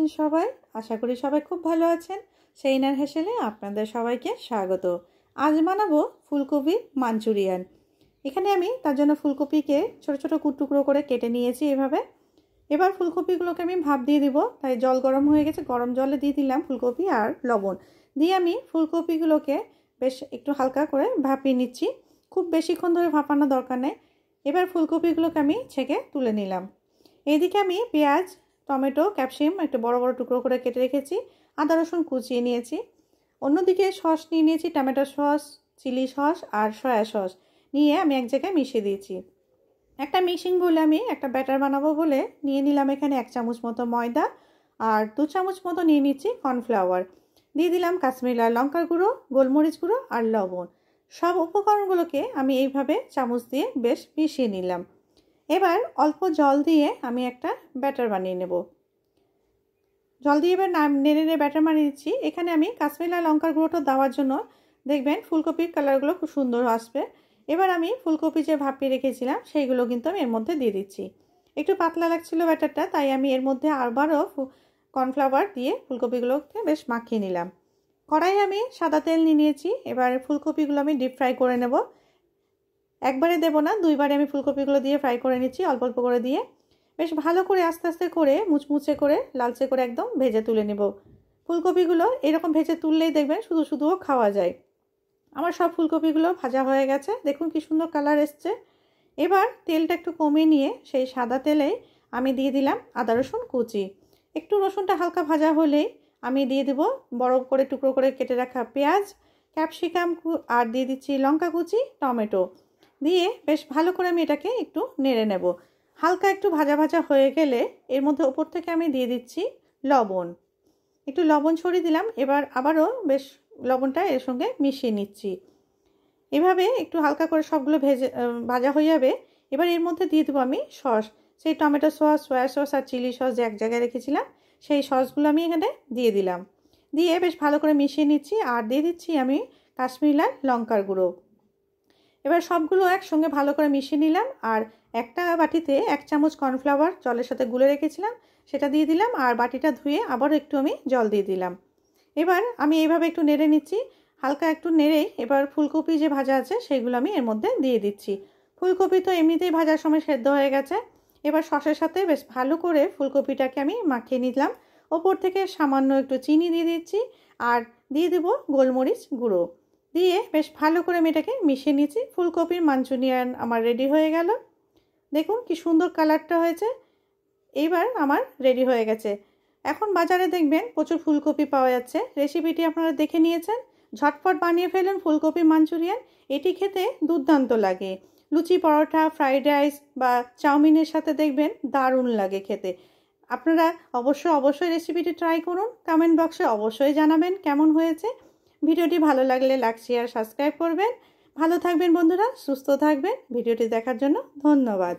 আছেন সবাই? আশা করি সবাই খুব ভালো আছেন। সেইনার হেসেলে আপনাদের সবাইকে স্বাগত। আজ বানাবো ফুলকপি মাঞ্চুরিয়ান। এখানে আমি তার জন্য ফুলকপিকে ছোট ছোট টুকরো করে কেটে নিয়েছি এভাবে। এবার ফুলকপিগুলোকে আমি ভাপ দিয়ে দিব। তাই জল গরম হয়ে গেছে, গরম জলে দিয়ে দিলাম ফুলকপি আর লবণ দিয়ে আমি ফুলকপিগুলোকে বেশ একটু হালকা করে ভাপিয়ে নিচ্ছি। খুব বেশিক্ষণ ধরে ভাপানোর দরকার নেই। এবার ফুলকপিগুলোকে আমি ছেঁকে তুলে নিলাম। এইদিকে আমি পেঁয়াজ, টমেটো, ক্যাপসিকাম একটু বড় বড় টুকরো করে কেটে রেখেছি, আদা রসুন কুচিয়ে নিয়েছি। অন্যদিকে সস নিয়ে নিয়েছি, টমেটো সস, চিলি সস আর সয়া সস নিয়ে আমি এক জায়গায় মিশিয়ে দিয়েছি। একটা মিক্সিং বলে আমি একটা ব্যাটার বানাবো বলে নিয়ে নিলাম এখানে 1 চামচ মতো ময়দা আর 2 চামচ মতো নিয়ে নিচ্ছি কর্নফ্লাওয়ার। দিয়ে দিলাম কাশ্মীরি লাল লঙ্কার গুঁড়ো, গোলমরিচ গুঁড়ো আর লবণ। সব উপকরণগুলোকে আমি এইভাবে চামচ দিয়ে বেশ মিশিয়ে নিলাম। এবার অল্প জল দিয়ে আমি একটা ব্যাটার বানিয়ে নেব। জল দিয়ে এবার নেড়ে নেড়ে ব্যাটার বানিয়ে দিচ্ছি। এখানে আমি কাশ্মীরি লাল লঙ্কার গুঁড়োটা দেওয়ার জন্য দেখবেন ফুলকপির কালারগুলো খুব সুন্দর আসবে। এবার আমি ফুলকপি যে ভাপিয়ে রেখেছিলাম সেইগুলো কিন্তু আমি এর মধ্যে দিয়ে দিচ্ছি। একটু পাতলা লাগছিল ব্যাটারটা, তাই আমি এর মধ্যে আবারও কর্নফ্লাওয়ার দিয়ে ফুলকপিগুলোকে বেশ মাখিয়ে নিলাম। কড়াই আমি সাদা তেল নিয়ে নিয়েছি। এবার ফুলকপিগুলো আমি ডিপ ফ্রাই করে নেব। একবারে দেব না, দুইবারে আমি ফুলকপিগুলো দিয়ে ফ্রাই করে নিচ্ছি, অল্প অল্প করে দিয়ে বেশ ভালো করে আস্তে আস্তে করে মুচমুচে করে লালচে করে একদম ভেজে তুলে নেব। ফুলকপিগুলো এরকম ভেজে তুললেই দেখবেন শুধু শুধুও খাওয়া যায়। আমার সব ফুলকপিগুলো ভাজা হয়ে গেছে, দেখুন কি সুন্দর কালার এসছে। এবার তেলটা একটু কমিয়ে নিয়ে সেই সাদা তেলেই আমি দিয়ে দিলাম আদা রসুন কুচি। একটু রসুনটা হালকা ভাজা হলেই আমি দিয়ে দেব বড় করে টুকরো করে কেটে রাখা পেঁয়াজ, ক্যাপসিকাম আর দিয়ে দিচ্ছি লঙ্কা কুচি, টমেটো দিয়ে বেশ ভালো করে আমি এটাকে একটু নেড়ে নেব। হালকা একটু ভাজা ভাজা হয়ে গেলে এর মধ্যে ওপর থেকে আমি দিয়ে দিচ্ছি লবণ। একটু লবণ ছড়িয়ে দিলাম। এবার আবারও বেশ লবণটা এর সঙ্গে মিশিয়ে নিচ্ছি। এভাবে একটু হালকা করে সবগুলো ভাজা হয়ে যাবে। এবার এর মধ্যে দিয়ে দেবো আমি সস। সেই টমেটো সস, সয়া সস আর চিলি সস যে এক জায়গায় রেখেছিলাম সেই সসগুলো আমি এখানে দিয়ে দিলাম। দিয়ে বেশ ভালো করে মিশিয়ে নিচ্ছি আর দিয়ে দিচ্ছি আমি কাশ্মীরি লাল লঙ্কার গুঁড়ো। এবার সবগুলো একসঙ্গে ভালো করে মিশিয়ে নিলাম আর একটা বাটিতে 1 চামচ কর্নফ্লাওয়ার জলের সাথে গুলে রেখেছিলাম সেটা দিয়ে দিলাম আর বাটিটা ধুয়ে আবারও একটু আমি জল দিয়ে দিলাম। এবার আমি এইভাবে একটু নেড়ে নিচ্ছি। হালকা একটু নেড়েই এবার ফুলকপি যে ভাজা আছে সেগুলো আমি এর মধ্যে দিয়ে দিচ্ছি। ফুলকপি তো এমনিতেই ভাজার সময় সেদ্ধ হয়ে গেছে। এবার সসের সাথে বেশ ভালো করে ফুলকপিটাকে আমি মাখিয়ে নিলাম। ওপর থেকে সামান্য একটু চিনি দিয়ে দিচ্ছি আর দিয়ে দেবো গোলমরিচ গুঁড়ো দিয়ে বেশ ভালো করে আমি এটাকে মিশিয়ে নিচ্ছি। ফুলকপির মাঞ্চুরিয়ান আমার রেডি হয়ে গেল। দেখুন কি সুন্দর কালারটা হয়েছে। এইবার আমার রেডি হয়ে গেছে। এখন বাজারে দেখবেন প্রচুর ফুলকপি পাওয়া যাচ্ছে। রেসিপিটি আপনারা দেখে নিয়েছেন, ঝটপট বানিয়ে ফেলুন ফুলকপি মাঞ্চুরিয়ান। এটি খেতে দুর্দান্ত লাগে। লুচি, পরোটা, ফ্রাইড রাইস বা চাউমিনের সাথে দেখবেন দারুণ লাগে খেতে। আপনারা অবশ্যই রেসিপিটি ট্রাই করুন। কমেন্ট বক্সে অবশ্যই জানাবেন কেমন হয়েছে। ভিডিওটি ভালো লাগলে লাইক, শেয়ার, সাবস্ক্রাইব করবেন। ভালো থাকবেন বন্ধুরা, সুস্থ থাকবেন। ভিডিওটি দেখার জন্য ধন্যবাদ।